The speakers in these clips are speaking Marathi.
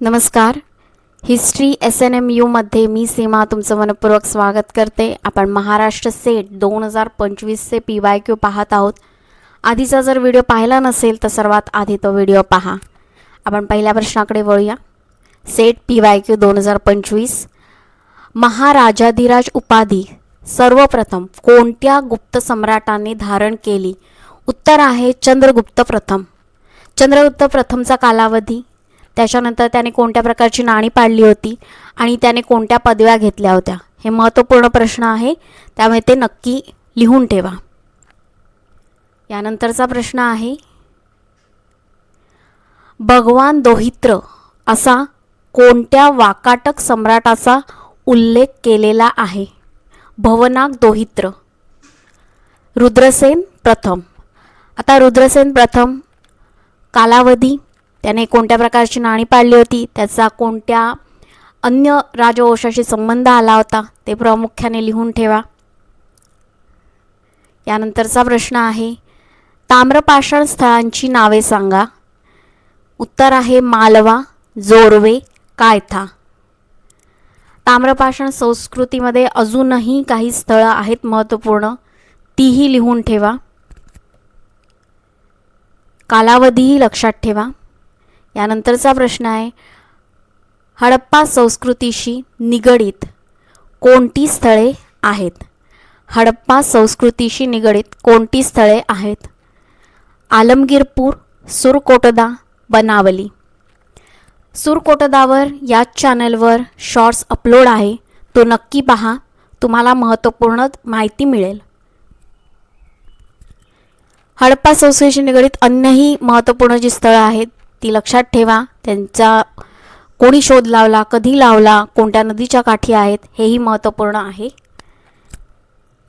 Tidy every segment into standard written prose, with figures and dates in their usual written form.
नमस्कार. हिस्ट्री SNMU मध्ये मी सीमा तुमचं मनपूर्वक स्वागत करते. आपण महाराष्ट्र सेट 2025चे PYQ पाहत आहोत. आधीचा जर व्हिडिओ पाहिला नसेल तर सर्वात आधी तो व्हिडिओ पहा. आपण पहिल्या प्रश्नाकडे वळूया. सेट PYQ 2025 महाराजाधिराज उपाधी सर्वप्रथम कोणत्या गुप्त सम्राटाने धारण केली? उत्तर आहे चंद्रगुप्त प्रथम. चंद्रगुप्त प्रथमचा कालावधी, त्याच्यानंतर त्याने कोणत्या प्रकारची नाणी पाडली होती आणि त्याने कोणत्या पदव्या घेतल्या होत्या, हे महत्त्वपूर्ण प्रश्न आहे, त्यामुळे ते नक्की लिहून ठेवा. यानंतरचा प्रश्न आहे, भगवान दोहित्र असा कोणत्या वाकाटक सम्राटाचा उल्लेख केलेला आहे? भवनाग दोहित्र. रुद्रसेन प्रथम. आता रुद्रसेन प्रथम कालावधी, त्याने कोणत्या प्रकारची नाणी पाडली होती, त्याचा कोणत्या अन्य राजवंशाशी संबंध आला होता, ते प्रामुख्याने लिहून ठेवा. यानंतरचा प्रश्न आहे, ताम्रपाषाण स्थळांची नावे सांगा. उत्तर आहे मालवा, जोरवे, कायथा. ताम्रपाषाण संस्कृतीमध्ये अजूनही काही स्थळं आहेत महत्त्वपूर्ण, तीही लिहून ठेवा. कालावधीही लक्षात ठेवा. यानंतरचा प्रश्न आहे, हडप्पा संस्कृतीशी निगडीत कोणती स्थळे आहेत? हडप्पा संस्कृतीशी निगडीत कोणती स्थळे आहेत? आलमगीरपूर, सुरकोटदा, बनावली. सुरकोटदावर या चॅनलवर शॉर्ट्स अपलोड आहे, तो नक्की पहा, तुम्हाला महत्त्वपूर्ण माहिती मिळेल. हडप्पा संस्कृतीशी निगडीत अन्यही महत्त्वपूर्ण जी स्थळं आहेत ती लक्षात ठेवा. त्यांचा कोणी शोध लावला, कधी लावला, कोणत्या नदीच्या काठी आहेत, हेही महत्त्वपूर्ण आहे.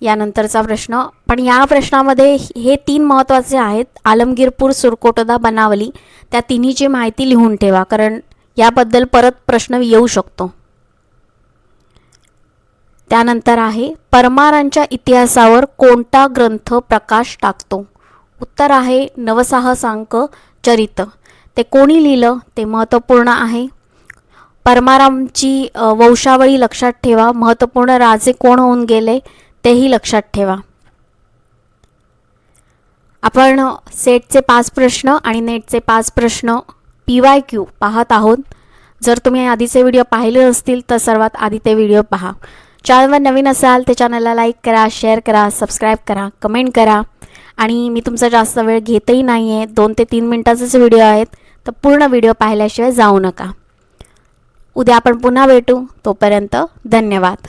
यानंतरचा प्रश्न, पण या प्रश्नामध्ये हे तीन महत्त्वाचे आहेत, आलमगीरपूर, सुरकोटदा, बनावली, त्या तिन्हीची माहिती लिहून ठेवा, कारण याबद्दल परत प्रश्न येऊ शकतो. त्यानंतर आहे, परमारांच्या इतिहासावर कोणता ग्रंथ प्रकाश टाकतो? उत्तर आहे नवसाहसांक चरित. ते कोणी लिहिलं ते महत्त्वपूर्ण आहे. परमारांची वंशावळी लक्षात ठेवा, महत्त्वपूर्ण राजे कोण होऊन गेले तेही लक्षात ठेवा. आपण सेटचे 5 प्रश्न आणि नेटचे 5 प्रश्न PYQ पाहत आहोत. जर तुम्ही आधीचे व्हिडिओ पाहिले असतील तर सर्वात आधी ते व्हिडिओ पहा. चॅनलवर नवीन असाल तर चॅनलला लाईक करा, शेअर करा, सबस्क्राईब करा, कमेंट करा. आणि मी तुमचा जास्त वेळ घेतही नाही आहे, 2 ते 3 मिनिटाचेच व्हिडिओ आहेत, तर पूर्ण व्हिडिओ पाहिल्याशिवाय जाऊ नका. उद्या आपण पुन्हा भेटू, तोपर्यंत धन्यवाद.